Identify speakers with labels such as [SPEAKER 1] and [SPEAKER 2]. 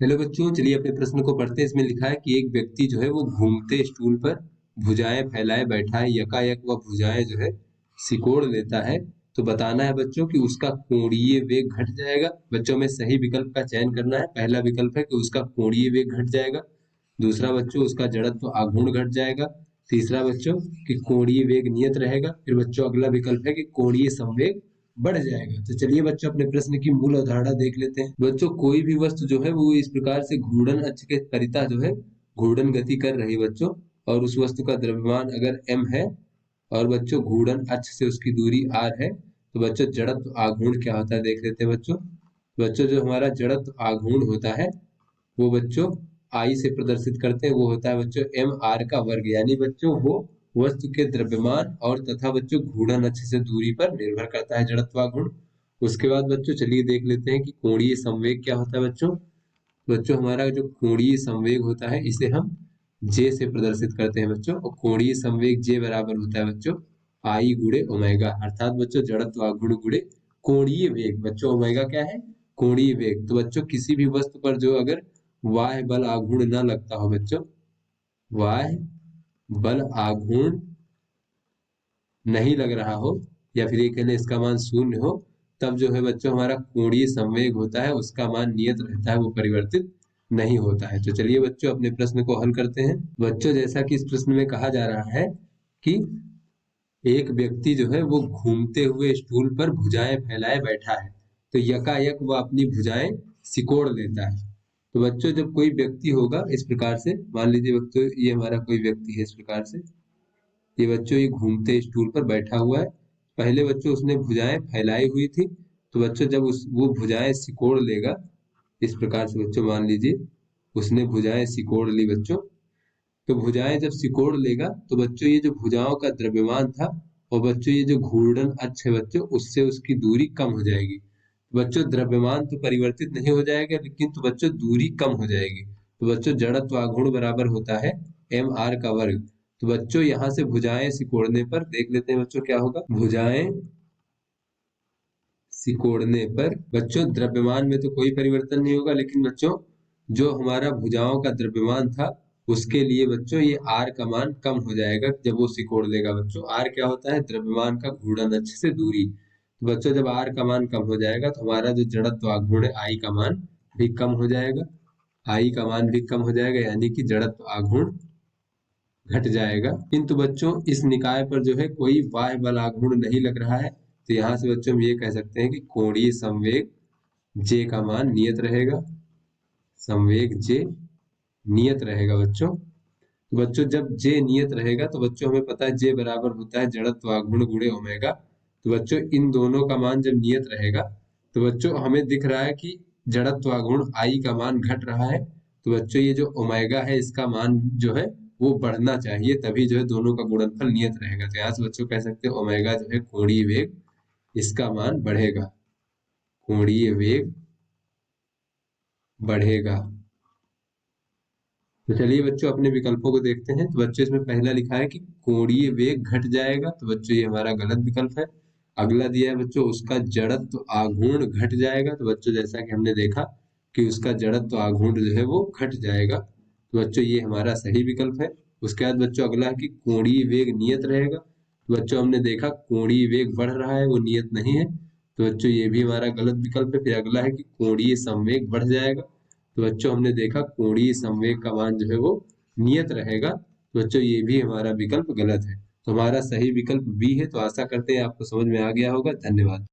[SPEAKER 1] Hello बच्चों, चलिए अपने प्रश्न को पढ़ते हैं। इसमें लिखा है कि एक व्यक्ति जो है वो घूमते स्टूल पर भुजाएं फैलाए बैठा है। यकायक वह भुजाएं जो है सिकोड़ लेता है। तो बताना है बच्चों कि उसका कोणीय वेग घट जाएगा। बच्चों में सही विकल्प का चयन करना है। पहला विकल्प है कि उसका कोणीय वेग घट जाएगा। दूसरा बच्चों, उसका जड़त्व आघूर्ण घट जाएगा। तीसरा बच्चों कि कोणीय वेग नियत रहेगा। फिर बच्चों अगला विकल्प है कि कोणीय संवेग बढ़ जाएगा। तो चलिए बच्चों अपने प्रश्न की मूल अवधारणा देख लेते हैं। बच्चों, कोई भी वस्तु जो है वो इस प्रकार से घूर्णन अक्ष के परितः जो है घूर्णन गति कर रही है बच्चों, और उस वस्तु का द्रव्यमान अगर m है और बच्चों घूर्णन अक्ष से उसकी दूरी r है, तो बच्चों जड़त्व आघूर्ण क्या होता है देख लेते हैं बच्चों। बच्चों जो हमारा जड़त्व आघूर्ण होता है वो बच्चों आई से प्रदर्शित करते हैं। वो होता है बच्चों एम आर का वर्ग, यानी बच्चों वो वस्तु के द्रव्यमान और तथा बच्चों घूर्णन अक्ष से दूरी पर निर्भर करता है जड़त्वाघूर्ण। उसके बाद बच्चों चलिए देख लेते हैं कि कोणीय संवेग क्या होता है बच्चों। बच्चों हमारा जो कोणीय संवेग होता है इसे हम जे से प्रदर्शित करते हैं बच्चों, और कोणीय संवेग जे बराबर होता है बच्चों आई गुणे ओमेगा, अर्थात बच्चों जड़त्वाघूर्ण गुणे कोणीय वेग। बच्चों ओमेगा क्या है? कोणीय वेग। तो बच्चों किसी भी वस्तु पर जो अगर वाह्य बल आघूर्ण न लगता हो बच्चों, वाह्य बल आघूर्ण नहीं लग रहा हो, या फिर ये कहने इसका मान शून्य हो, तब जो है बच्चों हमारा कोणीय संवेग होता है उसका मान नियत रहता है, वो परिवर्तित नहीं होता है। तो चलिए बच्चों अपने प्रश्न को हल करते हैं। बच्चों जैसा कि इस प्रश्न में कहा जा रहा है कि एक व्यक्ति जो है वो घूमते हुए स्टूल पर भुजाएं फैलाए बैठा है, तो यकायक वह अपनी भुजाएं सिकोड़ लेता है। तो बच्चों जब कोई व्यक्ति होगा इस प्रकार से, मान लीजिए बच्चों ये हमारा कोई व्यक्ति है इस प्रकार से, ये बच्चों ये घूमते स्टूल पर बैठा हुआ है। पहले बच्चों उसने भुजाएं फैलाई हुई थी, तो बच्चों जब वो भुजाएं सिकोड़ लेगा इस प्रकार से, बच्चों मान लीजिए उसने भुजाएं सिकोड़ ली बच्चों, तो भुजाएं जब सिकोड़ लेगा तो बच्चों ये जो भुजाओं का द्रव्यमान था और बच्चों ये जो घूर्णन अक्ष है बच्चों उससे उसकी दूरी कम हो जाएगी। तो बच्चों द्रव्यमान तो परिवर्तित नहीं हो जाएगा, लेकिन तो बच्चों दूरी कम हो जाएगी। तो बच्चों जड़त्व आघूर्ण बराबर होता है एम आर का वर्ग। तो बच्चों यहाँ से भुजाएं सिकोड़ने पर देख लेते हैं बच्चों क्या होगा। भुजाएं सिकोड़ने पर बच्चों द्रव्यमान में तो कोई परिवर्तन नहीं होगा, लेकिन बच्चों जो हमारा भुजाओं का द्रव्यमान था उसके लिए बच्चों ये आर का मान कम हो जाएगा जब वो सिकोड़ लेगा। बच्चों आर क्या होता है? द्रव्यमान का घूर्णन अक्ष से दूरी। तो बच्चों जब आर का मान कम हो जाएगा तो हमारा जो जड़त्व आघूर्ण है आई का मान भी कम हो जाएगा। आई का मान भी कम हो जाएगा, यानी कि जड़त्व आघूर्ण घट जाएगा। किंतु बच्चों इस निकाय पर जो है कोई बाह्य बल आघूर्ण नहीं लग रहा है, तो यहाँ से बच्चों हम ये कह सकते हैं कि कोणीय संवेग जे का मान नियत रहेगा। संवेग जे नियत रहेगा बच्चों। तो बच्चों जब जे नियत रहेगा तो बच्चों हमें पता है जे बराबर होता है जड़त्व आघूर्ण गुणे ओमेगा। तो बच्चों इन दोनों का मान जब नियत रहेगा तो बच्चों हमें दिख रहा है कि जड़त्व आघूर्ण आई का मान घट रहा है। तो बच्चों ये जो ओमेगा है इसका मान जो है वो बढ़ना चाहिए, तभी जो है दोनों का गुणनफल नियत रहेगा। तो यहाँ से बच्चों कह सकते हैं ओमेगा जो है कोणीय वेग, इसका मान बढ़ेगा, कोणीय वेग बढ़ेगा। तो चलिए बच्चों अपने विकल्पों को देखते हैं। तो बच्चों इसमें पहला लिखा है कि कोणीय वेग घट जाएगा, तो बच्चों ये हमारा गलत विकल्प है। अगला दिया है बच्चों उसका जड़त्व आघूर्ण घट जाएगा, तो बच्चों जैसा कि हमने देखा कि उसका जड़त्व आघूर्ण जो है वो घट जाएगा, तो बच्चों ये हमारा सही विकल्प है। उसके बाद बच्चों अगला है कि कोणीय वेग नियत रहेगा, तो बच्चों हमने देखा कोणीय वेग बढ़ रहा है वो नियत नहीं है, तो बच्चों ये भी हमारा गलत विकल्प है। फिर अगला है कि कोणीय संवेग बढ़ जाएगा, तो बच्चों हमने देखा कोणीय संवेग का मान जो है वो नियत रहेगा, तो बच्चों ये भी हमारा विकल्प गलत है। तो हमारा सही विकल्प बी है। तो आशा करते हैं आपको समझ में आ गया होगा। धन्यवाद।